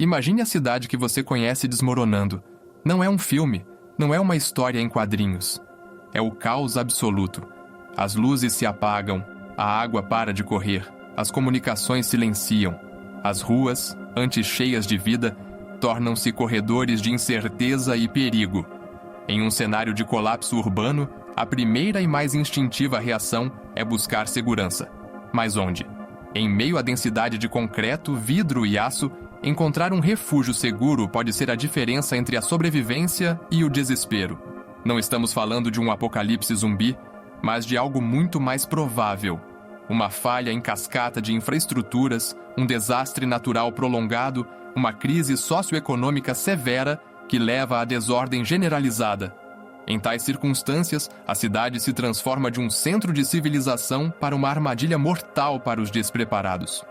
Imagine a cidade que você conhece desmoronando. Não é um filme, não é uma história em quadrinhos. É o caos absoluto. As luzes se apagam, a água para de correr, as comunicações silenciam. As ruas, antes cheias de vida, tornam-se corredores de incerteza e perigo. Em um cenário de colapso urbano, a primeira e mais instintiva reação é buscar segurança. Mas onde? Em meio à densidade de concreto, vidro e aço, encontrar um refúgio seguro pode ser a diferença entre a sobrevivência e o desespero. Não estamos falando de um apocalipse zumbi, mas de algo muito mais provável. Uma falha em cascata de infraestruturas, um desastre natural prolongado, uma crise socioeconômica severa que leva à desordem generalizada. Em tais circunstâncias, a cidade se transforma de um centro de civilização para uma armadilha mortal para os despreparados.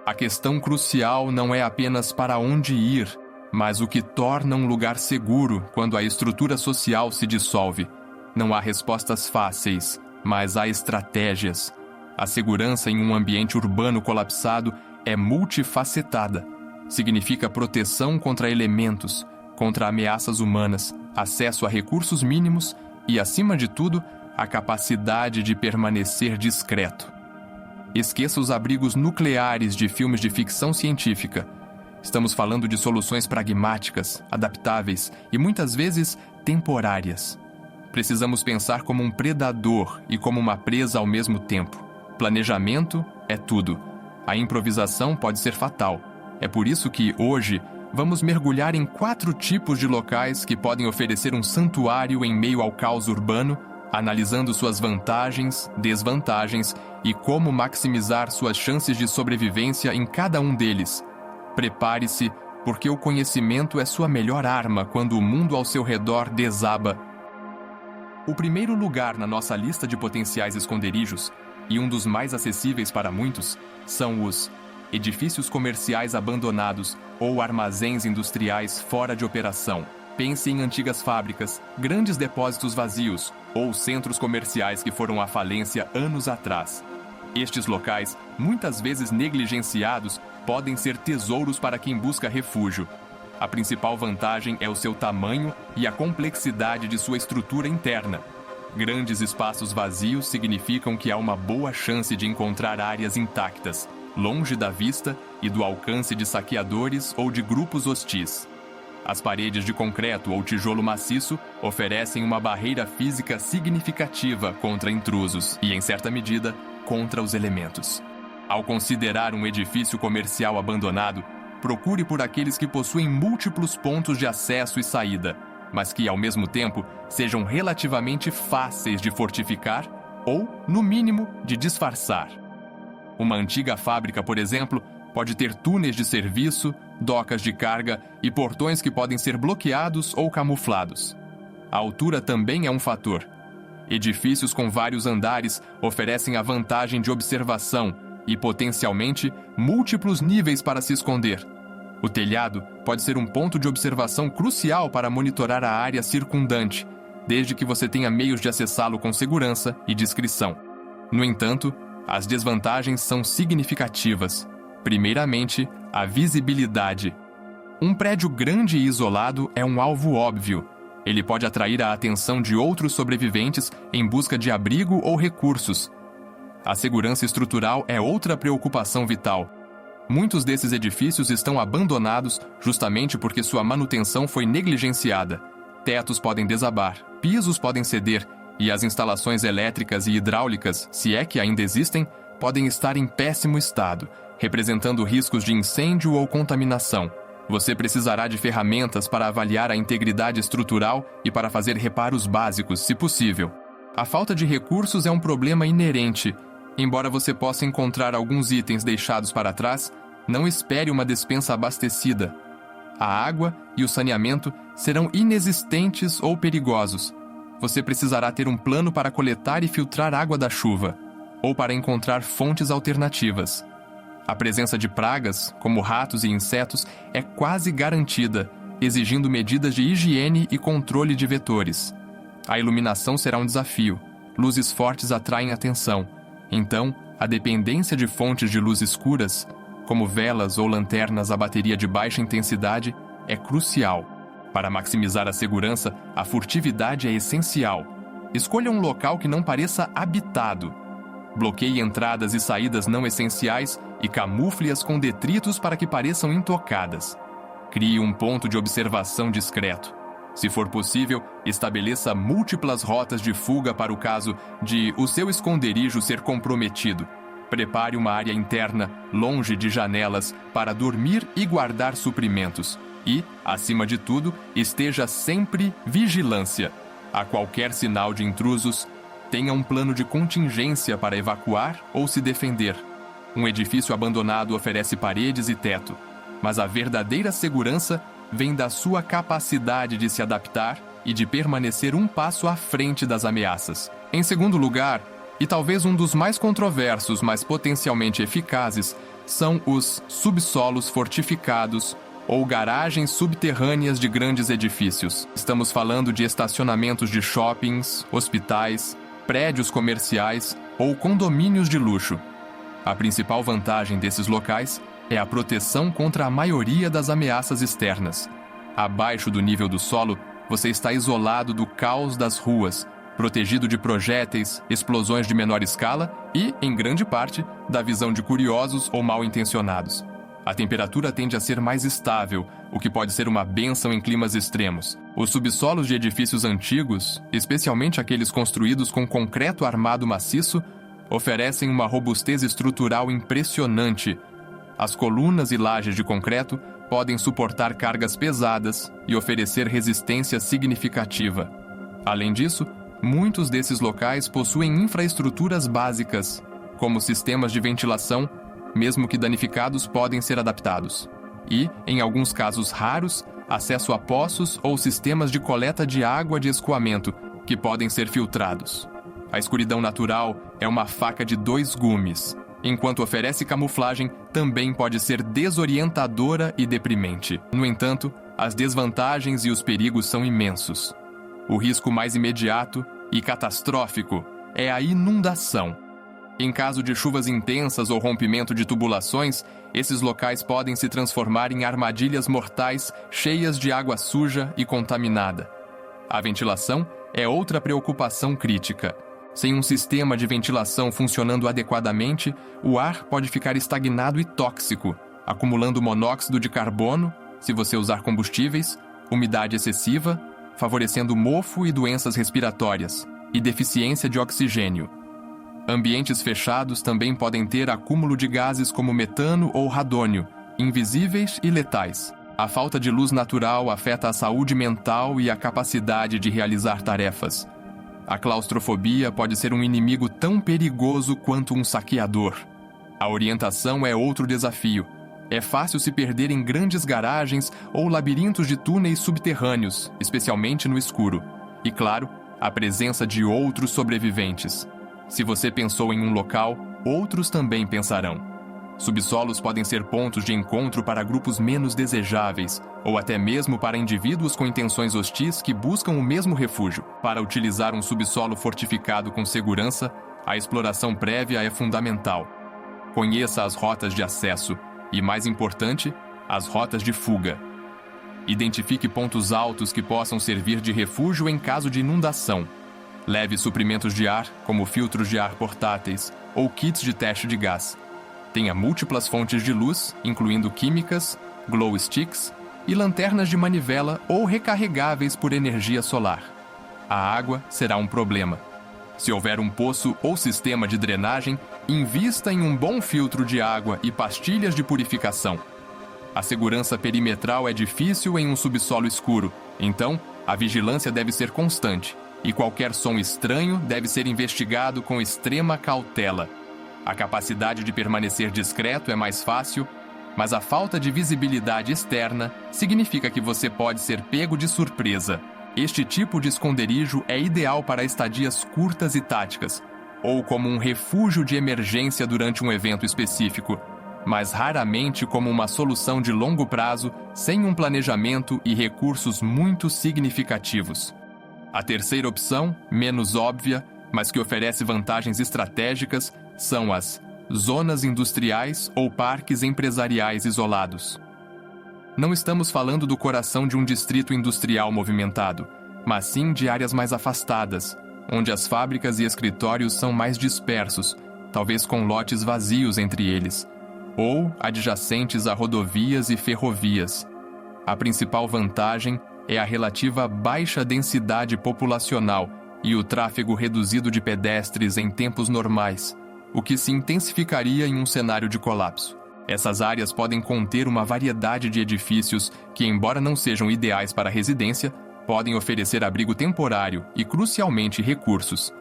A questão crucial não é apenas para onde ir, mas o que torna um lugar seguro quando a estrutura social se dissolve. Não há respostas fáceis, mas há estratégias. A segurança em um ambiente urbano colapsado é multifacetada. Significa proteção contra elementos, contra ameaças humanas, acesso a recursos mínimos e, acima de tudo, a capacidade de permanecer discreto. Esqueça os abrigos nucleares de filmes de ficção científica. Estamos falando de soluções pragmáticas, adaptáveis e muitas vezes temporárias. Precisamos pensar como um predador e como uma presa ao mesmo tempo. Planejamento é tudo. A improvisação pode ser fatal. É por isso que, hoje, vamos mergulhar em 4 tipos de locais que podem oferecer um santuário em meio ao caos urbano, analisando suas vantagens, desvantagens e como maximizar suas chances de sobrevivência em cada um deles. Prepare-se, porque o conhecimento é sua melhor arma quando o mundo ao seu redor desaba. O primeiro lugar na nossa lista de potenciais esconderijos, e um dos mais acessíveis para muitos, são os edifícios comerciais abandonados ou armazéns industriais fora de operação. Pense em antigas fábricas, grandes depósitos vazios ou centros comerciais que foram à falência anos atrás. Estes locais, muitas vezes negligenciados, podem ser tesouros para quem busca refúgio. A principal vantagem é o seu tamanho e a complexidade de sua estrutura interna. Grandes espaços vazios significam que há uma boa chance de encontrar áreas intactas, longe da vista e do alcance de saqueadores ou de grupos hostis. As paredes de concreto ou tijolo maciço oferecem uma barreira física significativa contra intrusos e, em certa medida, contra os elementos. Ao considerar um edifício comercial abandonado, procure por aqueles que possuem múltiplos pontos de acesso e saída, mas que, ao mesmo tempo, sejam relativamente fáceis de fortificar ou, no mínimo, de disfarçar. Uma antiga fábrica, por exemplo, pode ter túneis de serviço, docas de carga e portões que podem ser bloqueados ou camuflados. A altura também é um fator. Edifícios com vários andares oferecem a vantagem de observação e, potencialmente, múltiplos níveis para se esconder. O telhado pode ser um ponto de observação crucial para monitorar a área circundante, desde que você tenha meios de acessá-lo com segurança e discrição. No entanto, as desvantagens são significativas. Primeiramente, a visibilidade. Um prédio grande e isolado é um alvo óbvio. Ele pode atrair a atenção de outros sobreviventes em busca de abrigo ou recursos. A segurança estrutural é outra preocupação vital. Muitos desses edifícios estão abandonados justamente porque sua manutenção foi negligenciada. Tetos podem desabar, pisos podem ceder e as instalações elétricas e hidráulicas, se é que ainda existem, podem estar em péssimo estado, representando riscos de incêndio ou contaminação. Você precisará de ferramentas para avaliar a integridade estrutural e para fazer reparos básicos, se possível. A falta de recursos é um problema inerente. Embora você possa encontrar alguns itens deixados para trás, não espere uma despensa abastecida. A água e o saneamento serão inexistentes ou perigosos. Você precisará ter um plano para coletar e filtrar água da chuva, ou para encontrar fontes alternativas. A presença de pragas, como ratos e insetos, é quase garantida, exigindo medidas de higiene e controle de vetores. A iluminação será um desafio. Luzes fortes atraem atenção. Então, a dependência de fontes de luz escuras como velas ou lanternas a bateria de baixa intensidade, é crucial. Para maximizar a segurança, a furtividade é essencial. Escolha um local que não pareça habitado. Bloqueie entradas e saídas não essenciais e camufle-as com detritos para que pareçam intocadas. Crie um ponto de observação discreto. Se for possível, estabeleça múltiplas rotas de fuga para o caso de o seu esconderijo ser comprometido. Prepare uma área interna, longe de janelas, para dormir e guardar suprimentos. E, acima de tudo, esteja sempre vigilância. A qualquer sinal de intrusos, tenha um plano de contingência para evacuar ou se defender. Um edifício abandonado oferece paredes e teto, mas a verdadeira segurança vem da sua capacidade de se adaptar e de permanecer um passo à frente das ameaças. Em segundo lugar, e talvez um dos mais controversos, mas potencialmente eficazes, são os subsolos fortificados ou garagens subterrâneas de grandes edifícios. Estamos falando de estacionamentos de shoppings, hospitais, prédios comerciais ou condomínios de luxo. A principal vantagem desses locais é a proteção contra a maioria das ameaças externas. Abaixo do nível do solo, você está isolado do caos das ruas, protegido de projéteis, explosões de menor escala e, em grande parte, da visão de curiosos ou mal-intencionados. A temperatura tende a ser mais estável, o que pode ser uma bênção em climas extremos. Os subsolos de edifícios antigos, especialmente aqueles construídos com concreto armado maciço, oferecem uma robustez estrutural impressionante. As colunas e lajes de concreto podem suportar cargas pesadas e oferecer resistência significativa. Além disso, muitos desses locais possuem infraestruturas básicas, como sistemas de ventilação, mesmo que danificados, podem ser adaptados. E, em alguns casos raros, acesso a poços ou sistemas de coleta de água de escoamento, que podem ser filtrados. A escuridão natural é uma faca de dois gumes. Enquanto oferece camuflagem, também pode ser desorientadora e deprimente. No entanto, as desvantagens e os perigos são imensos. O risco mais imediato e catastrófico é a inundação. Em caso de chuvas intensas ou rompimento de tubulações, esses locais podem se transformar em armadilhas mortais cheias de água suja e contaminada. A ventilação é outra preocupação crítica. Sem um sistema de ventilação funcionando adequadamente, o ar pode ficar estagnado e tóxico, acumulando monóxido de carbono, se você usar combustíveis, umidade excessiva, favorecendo mofo e doenças respiratórias, e deficiência de oxigênio. Ambientes fechados também podem ter acúmulo de gases como metano ou radônio, invisíveis e letais. A falta de luz natural afeta a saúde mental e a capacidade de realizar tarefas. A claustrofobia pode ser um inimigo tão perigoso quanto um saqueador. A orientação é outro desafio. É fácil se perder em grandes garagens ou labirintos de túneis subterrâneos, especialmente no escuro. E, claro, a presença de outros sobreviventes. Se você pensou em um local, outros também pensarão. Subsolos podem ser pontos de encontro para grupos menos desejáveis, ou até mesmo para indivíduos com intenções hostis que buscam o mesmo refúgio. Para utilizar um subsolo fortificado com segurança, a exploração prévia é fundamental. Conheça as rotas de acesso e, mais importante, as rotas de fuga. Identifique pontos altos que possam servir de refúgio em caso de inundação. Leve suprimentos de ar, como filtros de ar portáteis ou kits de teste de gás. Tenha múltiplas fontes de luz, incluindo químicas, glow sticks e lanternas de manivela ou recarregáveis por energia solar. A água será um problema. Se houver um poço ou sistema de drenagem, invista em um bom filtro de água e pastilhas de purificação. A segurança perimetral é difícil em um subsolo escuro, então a vigilância deve ser constante. E qualquer som estranho deve ser investigado com extrema cautela. A capacidade de permanecer discreto é mais fácil, mas a falta de visibilidade externa significa que você pode ser pego de surpresa. Este tipo de esconderijo é ideal para estadias curtas e táticas, ou como um refúgio de emergência durante um evento específico, mas raramente como uma solução de longo prazo, sem um planejamento e recursos muito significativos. A terceira opção, menos óbvia, mas que oferece vantagens estratégicas, são as zonas industriais ou parques empresariais isolados. Não estamos falando do coração de um distrito industrial movimentado, mas sim de áreas mais afastadas, onde as fábricas e escritórios são mais dispersos, talvez com lotes vazios entre eles, ou adjacentes a rodovias e ferrovias. A principal vantagem é a relativa baixa densidade populacional e o tráfego reduzido de pedestres em tempos normais, o que se intensificaria em um cenário de colapso. Essas áreas podem conter uma variedade de edifícios que, embora não sejam ideais para residência, podem oferecer abrigo temporário e, crucialmente, recursos.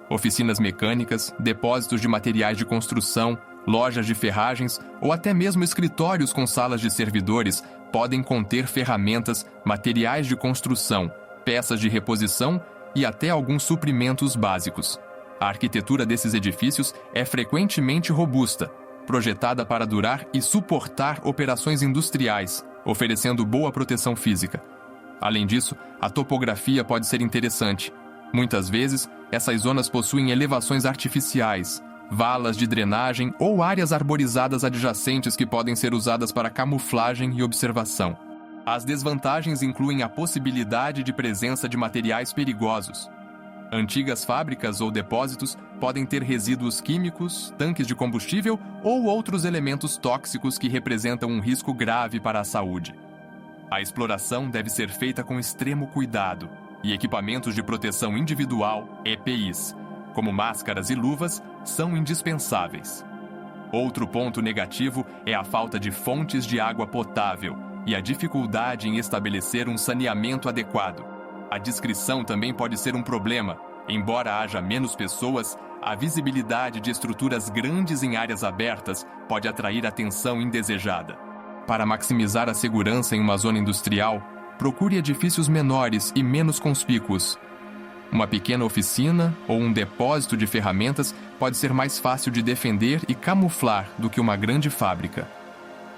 Oficinas mecânicas, depósitos de materiais de construção, lojas de ferragens ou até mesmo escritórios com salas de servidores podem conter ferramentas, materiais de construção, peças de reposição e até alguns suprimentos básicos. A arquitetura desses edifícios é frequentemente robusta, projetada para durar e suportar operações industriais, oferecendo boa proteção física. Além disso, a topografia pode ser interessante. Muitas vezes, essas zonas possuem elevações artificiais, valas de drenagem ou áreas arborizadas adjacentes que podem ser usadas para camuflagem e observação. As desvantagens incluem a possibilidade de presença de materiais perigosos. Antigas fábricas ou depósitos podem ter resíduos químicos, tanques de combustível ou outros elementos tóxicos que representam um risco grave para a saúde. A exploração deve ser feita com extremo cuidado, e equipamentos de proteção individual, EPIs, como máscaras e luvas, são indispensáveis. Outro ponto negativo é a falta de fontes de água potável e a dificuldade em estabelecer um saneamento adequado. A discrição também pode ser um problema. Embora haja menos pessoas, a visibilidade de estruturas grandes em áreas abertas pode atrair atenção indesejada. Para maximizar a segurança em uma zona industrial, procure edifícios menores e menos conspícuos. Uma pequena oficina ou um depósito de ferramentas pode ser mais fácil de defender e camuflar do que uma grande fábrica.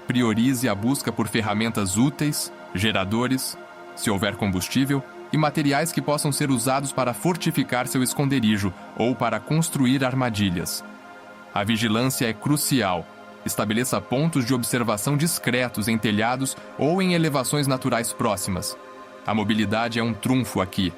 Priorize a busca por ferramentas úteis, geradores, se houver combustível, e materiais que possam ser usados para fortificar seu esconderijo ou para construir armadilhas. A vigilância é crucial. Estabeleça pontos de observação discretos em telhados ou em elevações naturais próximas. A mobilidade é um trunfo aqui.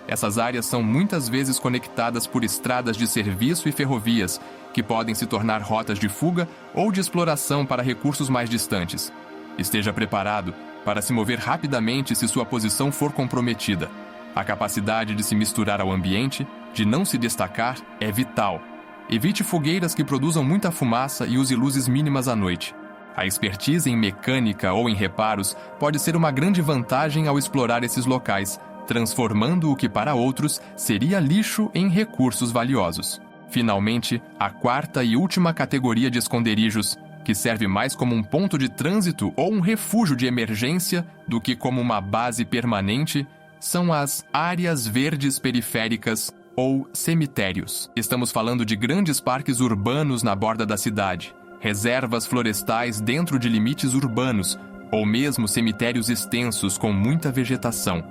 Essas áreas são muitas vezes conectadas por estradas de serviço e ferrovias, que podem se tornar rotas de fuga ou de exploração para recursos mais distantes. Esteja preparado para se mover rapidamente se sua posição for comprometida. A capacidade de se misturar ao ambiente, de não se destacar, é vital. Evite fogueiras que produzam muita fumaça e use luzes mínimas à noite. A expertise em mecânica ou em reparos pode ser uma grande vantagem ao explorar esses locais, transformando o que para outros seria lixo em recursos valiosos. Finalmente, a quarta e última categoria de esconderijos, que serve mais como um ponto de trânsito ou um refúgio de emergência do que como uma base permanente, são as áreas verdes periféricas ou cemitérios. Estamos falando de grandes parques urbanos na borda da cidade, reservas florestais dentro de limites urbanos, ou mesmo cemitérios extensos com muita vegetação.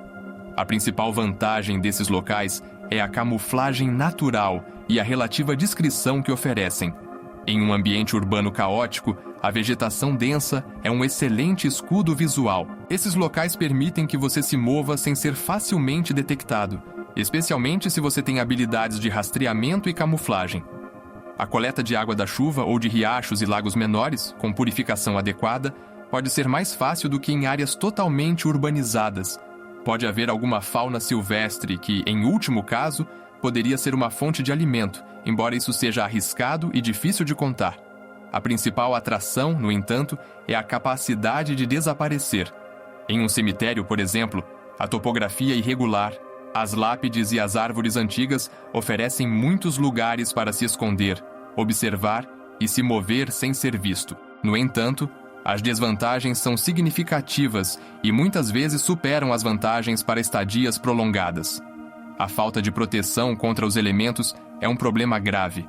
A principal vantagem desses locais é a camuflagem natural e a relativa discrição que oferecem. Em um ambiente urbano caótico, a vegetação densa é um excelente escudo visual. Esses locais permitem que você se mova sem ser facilmente detectado, especialmente se você tem habilidades de rastreamento e camuflagem. A coleta de água da chuva ou de riachos e lagos menores, com purificação adequada, pode ser mais fácil do que em áreas totalmente urbanizadas. Pode haver alguma fauna silvestre que, em último caso, poderia ser uma fonte de alimento, embora isso seja arriscado e difícil de contar. A principal atração, no entanto, é a capacidade de desaparecer. Em um cemitério, por exemplo, a topografia irregular, as lápides e as árvores antigas oferecem muitos lugares para se esconder, observar e se mover sem ser visto. No entanto, as desvantagens são significativas e muitas vezes superam as vantagens para estadias prolongadas. A falta de proteção contra os elementos é um problema grave.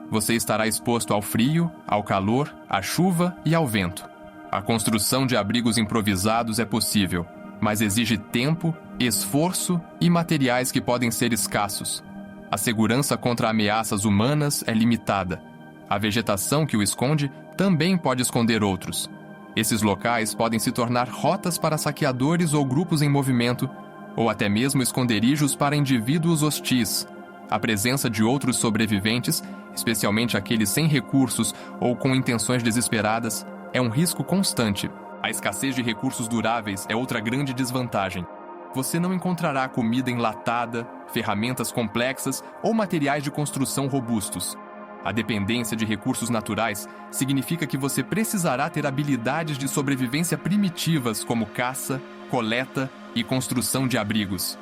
Você estará exposto ao frio, ao calor, à chuva e ao vento. A construção de abrigos improvisados é possível, mas exige tempo, esforço e materiais que podem ser escassos. A segurança contra ameaças humanas é limitada. A vegetação que o esconde também pode esconder outros. Esses locais podem se tornar rotas para saqueadores ou grupos em movimento, ou até mesmo esconderijos para indivíduos hostis. A presença de outros sobreviventes, especialmente aqueles sem recursos ou com intenções desesperadas, é um risco constante. A escassez de recursos duráveis é outra grande desvantagem. Você não encontrará comida enlatada, ferramentas complexas ou materiais de construção robustos. A dependência de recursos naturais significa que você precisará ter habilidades de sobrevivência primitivas como caça, coleta e construção de abrigos.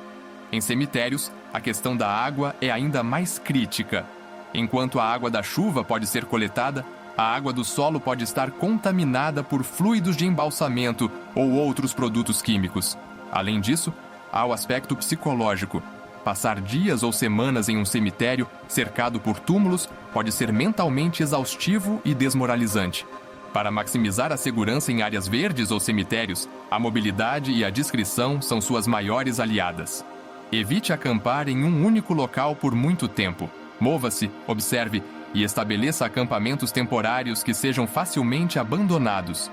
Em cemitérios, a questão da água é ainda mais crítica. Enquanto a água da chuva pode ser coletada, a água do solo pode estar contaminada por fluidos de embalsamento ou outros produtos químicos. Além disso, há o aspecto psicológico. Passar dias ou semanas em um cemitério, cercado por túmulos, pode ser mentalmente exaustivo e desmoralizante. Para maximizar a segurança em áreas verdes ou cemitérios, a mobilidade e a discrição são suas maiores aliadas. Evite acampar em um único local por muito tempo. Mova-se, observe e estabeleça acampamentos temporários que sejam facilmente abandonados.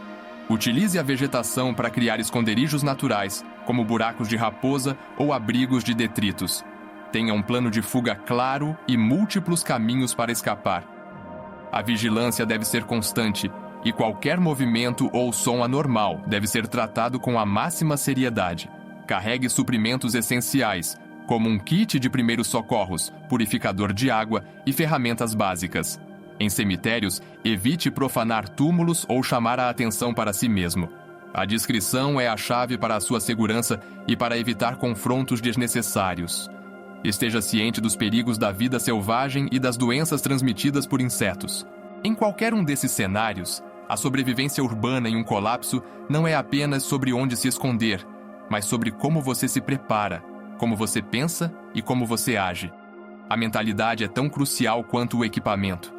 Utilize a vegetação para criar esconderijos naturais, como buracos de raposa ou abrigos de detritos. Tenha um plano de fuga claro e múltiplos caminhos para escapar. A vigilância deve ser constante e qualquer movimento ou som anormal deve ser tratado com a máxima seriedade. Carregue suprimentos essenciais, como um kit de primeiros socorros, purificador de água e ferramentas básicas. Em cemitérios, evite profanar túmulos ou chamar a atenção para si mesmo. A discrição é a chave para a sua segurança e para evitar confrontos desnecessários. Esteja ciente dos perigos da vida selvagem e das doenças transmitidas por insetos. Em qualquer um desses cenários, a sobrevivência urbana em um colapso não é apenas sobre onde se esconder, mas sobre como você se prepara, como você pensa e como você age. A mentalidade é tão crucial quanto o equipamento.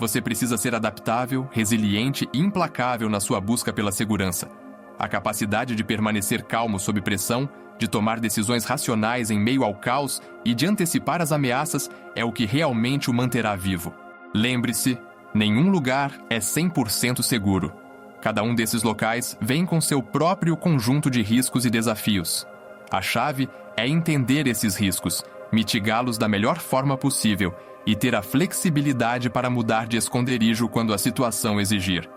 Você precisa ser adaptável, resiliente e implacável na sua busca pela segurança. A capacidade de permanecer calmo sob pressão, de tomar decisões racionais em meio ao caos e de antecipar as ameaças é o que realmente o manterá vivo. Lembre-se, nenhum lugar é 100% seguro. Cada um desses locais vem com seu próprio conjunto de riscos e desafios. A chave é entender esses riscos, mitigá-los da melhor forma possível e ter a flexibilidade para mudar de esconderijo quando a situação exigir.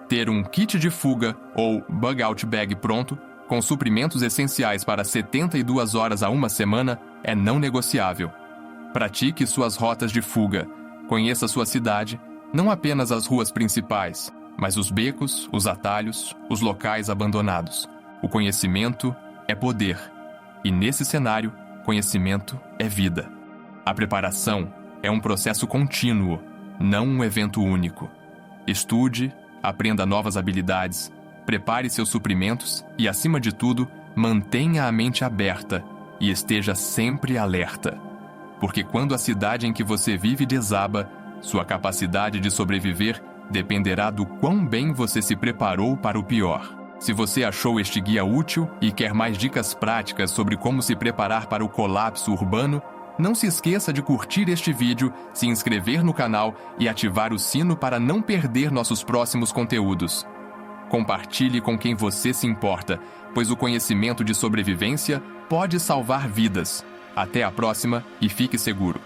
Ter um kit de fuga ou bug-out bag pronto, com suprimentos essenciais para 72 horas a uma semana, é não negociável. Pratique suas rotas de fuga. Conheça sua cidade, não apenas as ruas principais, mas os becos, os atalhos, os locais abandonados. O conhecimento é poder. E nesse cenário, conhecimento é vida. A preparação é um processo contínuo, não um evento único. Estude, aprenda novas habilidades, prepare seus suprimentos e, acima de tudo, mantenha a mente aberta e esteja sempre alerta. Porque quando a cidade em que você vive desaba, sua capacidade de sobreviver dependerá do quão bem você se preparou para o pior. Se você achou este guia útil e quer mais dicas práticas sobre como se preparar para o colapso urbano, não se esqueça de curtir este vídeo, se inscrever no canal e ativar o sino para não perder nossos próximos conteúdos. Compartilhe com quem você se importa, pois o conhecimento de sobrevivência pode salvar vidas. Até a próxima e fique seguro.